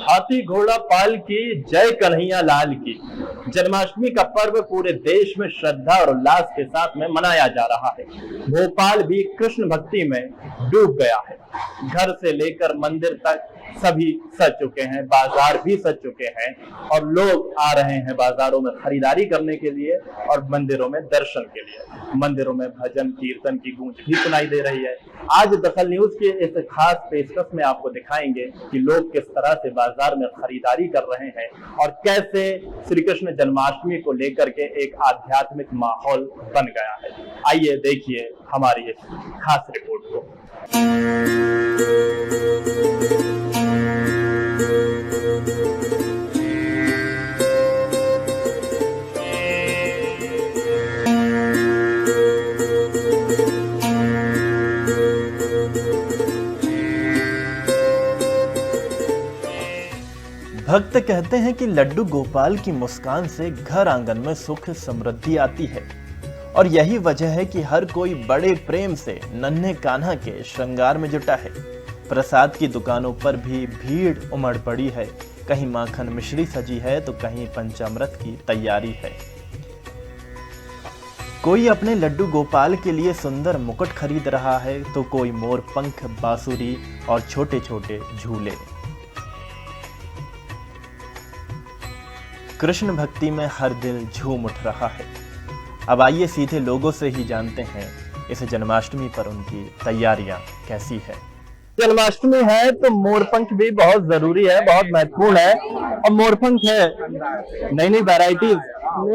हाथी घोड़ा पाल की जय कन्हैया लाल की। जन्माष्टमी का पर्व पूरे देश में श्रद्धा और उल्लास के साथ में मनाया जा रहा है। भोपाल भी कृष्ण भक्ति में डूब गया है। घर से लेकर मंदिर तक सभी सज चुके हैं, बाजार भी सज चुके हैं और लोग आ रहे हैं बाजारों में खरीदारी करने के लिए और मंदिरों में दर्शन के लिए। मंदिरों में भजन कीर्तन की गूंज भी सुनाई दे रही है। आज दखल न्यूज के इस खास पेशकश में आपको दिखाएंगे कि लोग किस तरह से बाजार में खरीदारी कर रहे हैं और कैसे श्री कृष्ण जन्माष्टमी को लेकर के एक आध्यात्मिक माहौल बन गया है। आइए देखिए हमारी इस खास रिपोर्ट को। भक्त कहते हैं कि लड्डू गोपाल की मुस्कान से घर आंगन में सुख समृद्धि आती है और यही वजह है कि हर कोई बड़े प्रेम से नन्हे कान्हा के श्रृंगार में जुटा है। प्रसाद की दुकानों पर भी भीड़ उमड़ पड़ी है। कहीं माखन मिश्री सजी है तो कहीं पंचामृत की तैयारी है। कोई अपने लड्डू गोपाल के लिए सुंदर मुकुट खरीद रहा है तो कोई मोर पंख, बांसुरी और छोटे छोटे झूले। कृष्ण भक्ति में हर दिल झूम उठ रहा है। अब आइए सीधे लोगों से ही जानते हैं इस जन्माष्टमी पर उनकी तैयारियां कैसी है। जन्माष्टमी है तो मोरपंख भी बहुत जरूरी है, बहुत महत्वपूर्ण है। और मोरपंख है नई नई वैरायटीज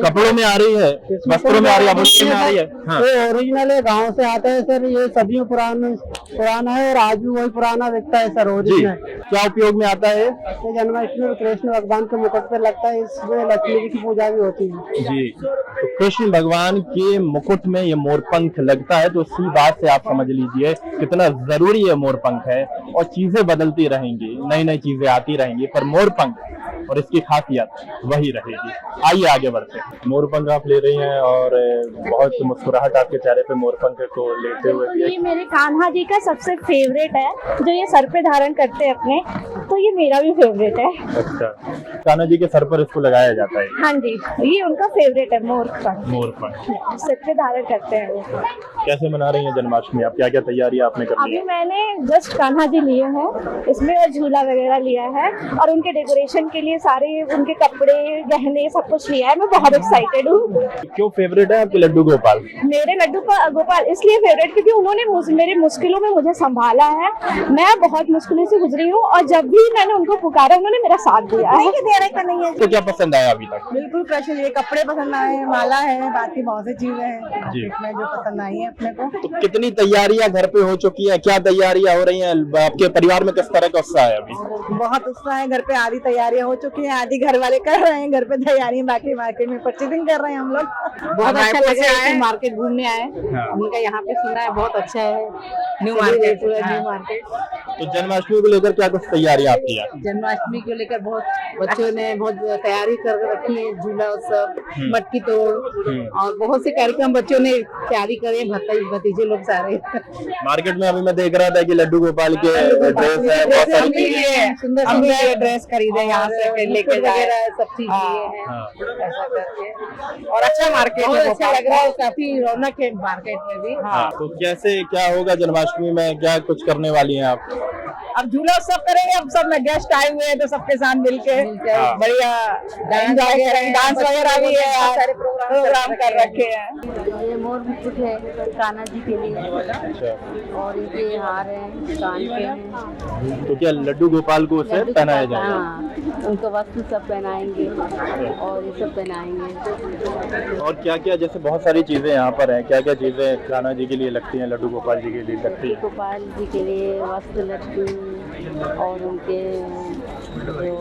कपड़ों में आ रही है, वस्त्रों में आ रही है, आभूषण में आ रही है। हाँ। ये ओरिजिनल है, गांव से आता है सर। ये सदियों पुराना है और आज भी वही पुराना दिखता है सर। ओरिजिनल क्या उपयोग में आता है? ये जन्माष्टमी में कृष्ण भगवान के मुकुट पे लगता है। इसमें लक्ष्मी जी की पूजा भी होती है जी। तो कृष्ण भगवान के मुकुट में ये मोरपंख लगता है तो इसी बात से आप समझ लीजिए कितना जरूरी है मोरपंख है। और चीजें बदलती रहेंगी, नई नई चीजें आती रहेंगी, पर मोरपंख और इसकी खासियत वही रहेगी। आइए आगे बढ़ते हैं। मोरपंख आप ले रही हैं और बहुत मुस्कुराहट आपके चेहरे पे मोरपंख को लेते हुए। ये मेरे कान्हा जी का सबसे फेवरेट है, जो ये सर पे धारण करते हैं अपने, तो ये मेरा भी फेवरेट है। अच्छा, कान्हा जी के सर पर इसको लगाया जाता है? हाँ जी, ये उनका फेवरेट है मोरपंख। मोरपंख सर पे धारण करते हैं वो। कैसे मना रही हैं जन्माष्टमी? आप क्या क्या तैयारी आपने कर ली? अभी मैंने जस्ट कान्हा जी लिए हैं, इसमें और झूला वगैरह लिया है और उनके डेकोरेशन के लिए सारे उनके कपड़े गहने सब कुछ लिया है। मैं बहुत एक्साइटेड हूँ। क्यों फेवरेट है आपके लड्डू गोपाल? मेरे लड्डू गोपाल इसलिए फेवरेट क्योंकि उन्होंने मेरे मुश्किलों में मुझे संभाला है। मैं बहुत मुश्किलों से गुजरी हूँ और जब भी मैंने उनको पुकारा उन्होंने मेरा साथ दिया है। तो क्या पसंद आया अभी तक? बिल्कुल कृष्ण ये कपड़े पसंद आए, माला है, बाकी बहुत सी चीजें हैं जी इसमें जो पसंद आई है अपने को। तो कितनी तैयारियां घर पे हो चुकी है? क्या तैयारियां हो रही हैं आपके परिवार में? किस तरह का उत्साह है अभी? बहुत उत्साह है। घर पे आधी तैयारियां हो चुकी है, आधी घर वाले कर रहे हैं घर पे तैयारियां, बाकी मार्केट में परचेजिंग कर रहे हैं हम लोग। बहुत अच्छा लग रहा है। मार्केट घूमने आए, हमने यहाँ पे सुना है बहुत अच्छा है। New market. तो जन्माष्टमी को लेकर क्या कुछ तैयारियां आपकी है? जन्माष्टमी को लेकर बहुत बच्चों ने बहुत तैयारी कर रखी है। झूला उत्सव, मटकी तोड़ और बहुत से कार्यक्रम बच्चों ने तैयारी करे। भतीजे लोग सारे मार्केट में अभी मैं देख रहा था कि लड्डू गोपाल के ड्रेस है, बहुत सारी सुंदर ड्रेस खरीदे यहाँ से लेके जाए, सब चीज लिए हैं ऐसा करके। और अच्छा मार्केट है, अच्छा लग रहा है, काफी रौनक है मार्केट में भी। हाँ, तो कैसे क्या होगा जन्माष्टमी में? क्या कुछ करने वाली हैं आप? अब झूला सब करेंगे। अब सब में गेस्ट आए हुए हैं तो सबके साथ मिलके बढ़िया डांस वगैरह भी है, सारे प्रोग्राम कर रखे हैं। ये मोर मुकुट है कान्हा जी के लिए और ये हार है कान के हैं। तो क्या लड्डू गोपाल को उसे पहनाया जाएगा? हाँ, उनको वस्त्र सब पहनाएंगे और ये सब पहनाएंगे। और क्या क्या, जैसे बहुत सारी चीजें यहाँ पर हैं, क्या क्या चीजें कान्हा जी के लिए लगती हैं, लड्डू गोपाल जी के लिए लगती है? गोपाल जी के लिए वस्त्र, लड्डू और उनके जो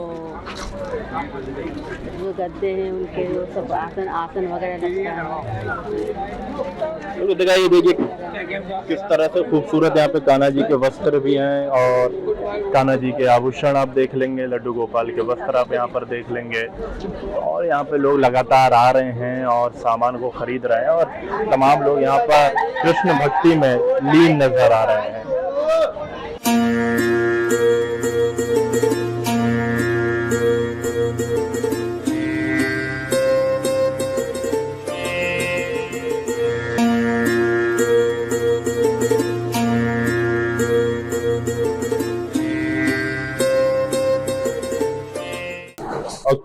गद्दे हैं उनके वो सब आसन वगैरह लगता है। तो दिखाइए, देखिए किस तरह से खूबसूरत यहाँ पे कान्हा जी के वस्त्र भी हैं और कान्हा जी के आभूषण आप देख लेंगे, लड्डू गोपाल के वस्त्र आप यहाँ पर देख लेंगे। और यहाँ पे लोग लगातार आ रहे हैं और सामान को खरीद रहे हैं और तमाम लोग यहाँ पर कृष्ण भक्ति में लीन नजर आ रहे हैं।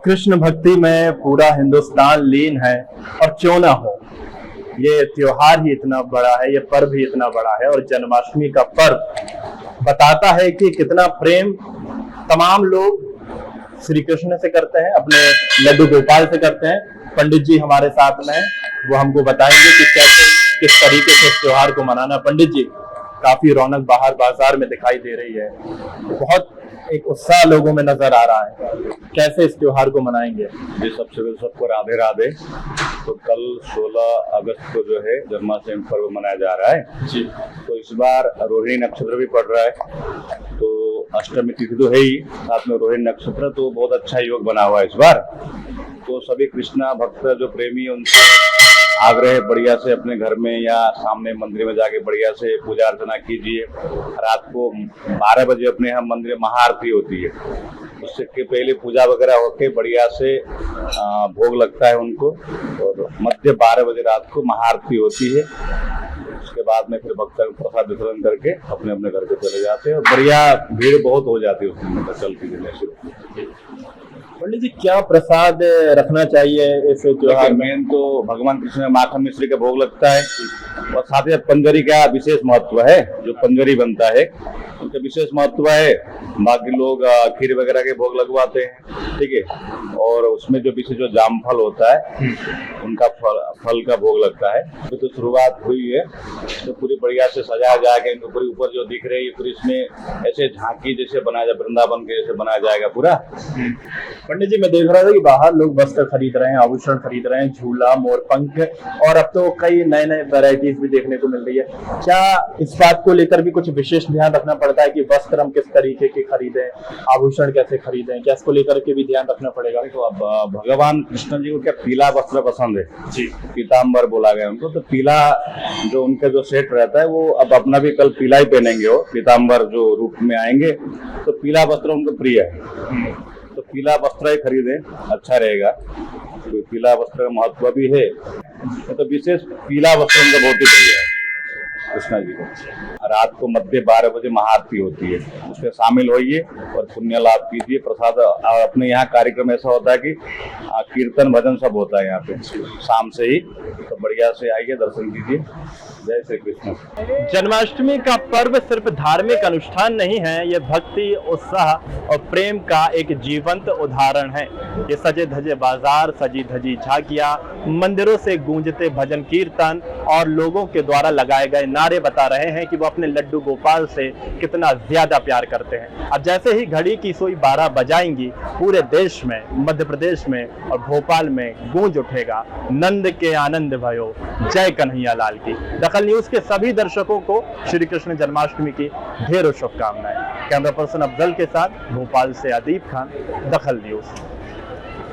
कृष्ण भक्ति में पूरा हिंदुस्तान लीन है और क्यों ना हो, ये त्योहार ही इतना बड़ा है, ये पर्व ही इतना बड़ा है। और जन्माष्टमी का पर्व बताता है कि कितना प्रेम तमाम लोग श्री कृष्ण से करते हैं, अपने लड्डू गोपाल से करते हैं। पंडित जी हमारे साथ में हैं, वो हमको बताएंगे कि कैसे किस तरीके से इस त्योहार को मनाना। पंडित जी, काफी रौनक बाहर बाजार में दिखाई दे रही है, बहुत एक उत्साह लोगों में नजर आ रहा है, कैसे इस त्योहार को मनाएंगे? जी, सबसे पहले सबको राधे राधे। तो कल 16 अगस्त को जो है जन्माष्टमी पर्व मनाया जा रहा है जी। तो इस बार रोहिणी नक्षत्र भी पड़ रहा है, तो अष्टमी तिथि तो है ही, साथ में रोहिणी नक्षत्र, तो बहुत अच्छा योग बना हुआ है इस बार। तो सभी कृष्णा भक्त जो प्रेमी उनसे आग्रह बढ़िया से अपने घर में या सामने मंदिर में जाके बढ़िया से पूजा अर्चना कीजिए। रात को 12 बजे अपने यहाँ मंदिर में महाआरती होती है, उससे के पहले पूजा वगैरह होके बढ़िया से भोग लगता है उनको, और मध्य 12 बजे रात को महाआरती होती है। उसके बाद में फिर भक्त प्रसाद वितरण करके अपने अपने घर पे चले जाते हैं, और बढ़िया भीड़ बहुत हो जाती है उस दिन में चलती है। पंडित जी, क्या प्रसाद रखना चाहिए इस त्योहार में? मेन तो भगवान कृष्ण माखन मिश्री का भोग लगता है, और साथ ही पंजरी का विशेष महत्व है। जो पंजरी बनता है उनका विशेष महत्व है। बाकी लोग खीर वगैरह के भोग लगवाते हैं, ठीक है। और उसमें जो विशेष जो जामफल होता है उनका फल का भोग लगता है। तो शुरुआत हुई है, तो पूरी बढ़िया से सजाया जाएगा। इनको पूरी ऊपर जो दिख रही है पूरी इसमें ऐसे झांकी जैसे बनाया जाए, वृंदावन के जैसे बनाया जाएगा पूरा। पंडित जी, मैं देख रहा था कि बाहर लोग वस्त्र खरीद रहे हैं, आभूषण खरीद रहे हैं, झूला, मोरपंख, और अब तो कई नए नए वैरायटीज भी देखने को मिल रही है। क्या इस बात को लेकर भी कुछ विशेष ध्यान रखना पड़ता है कि वस्त्र हम किस तरीके के खरीदें, आभूषण कैसे खरीदें? क्या इसको लेकर के भी ध्यान रखना पड़ेगा? तो अब भगवान कृष्ण जी को क्या पीला वस्त्र पसंद है जी, पीताम्बर बोला गया उनको। तो पीला जो उनका जो सेट रहता है वो अब अपना भी कल पीला ही पहनेंगे, वो पीताम्बर जो रूप में आएंगे, तो पीला वस्त्र उनको प्रिय है, तो पीला वस्त्र ही खरीदें, अच्छा रहेगा। तो पीला वस्त्र का महत्व भी है, तो विशेष पीला वस्त्र उनका बहुत ही प्रिय है कृष्णा जी को। रात को मध्य 12 बजे महाआरती होती है, उसमें शामिल होइए और पुण्य लाभ कीजिए। प्रसाद अपने यहाँ कार्यक्रम ऐसा होता है कि कीर्तन भजन सब होता है यहाँ पे शाम से ही, तो बढ़िया से आइए, दर्शन कीजिए। जय श्री कृष्ण। जन्माष्टमी का पर्व सिर्फ धार्मिक अनुष्ठान नहीं है, ये भक्ति, उत्साह और प्रेम का एक जीवंत उदाहरण है। ये सजे धजे बाजार, सजी धजी झांकियां, मंदिरों से गूंजते भजन कीर्तन और लोगों के द्वारा लगाए गए नारे बता रहे हैं कि वो अपने लड्डू गोपाल से कितना ज्यादा प्यार करते हैं। अब जैसे ही घड़ी की सुई 12 बजाएंगी, पूरे देश में, मध्य प्रदेश में और भोपाल में गूंज उठेगा नंद के आनंद भयो, जय कन्हैया लाल की। दखल न्यूज के सभी दर्शकों को श्री कृष्ण जन्माष्टमी की ढेरों शुभकामनाएं। कैमरा पर्सन अफजल के साथ भोपाल से अदीब खान, दखल न्यूज।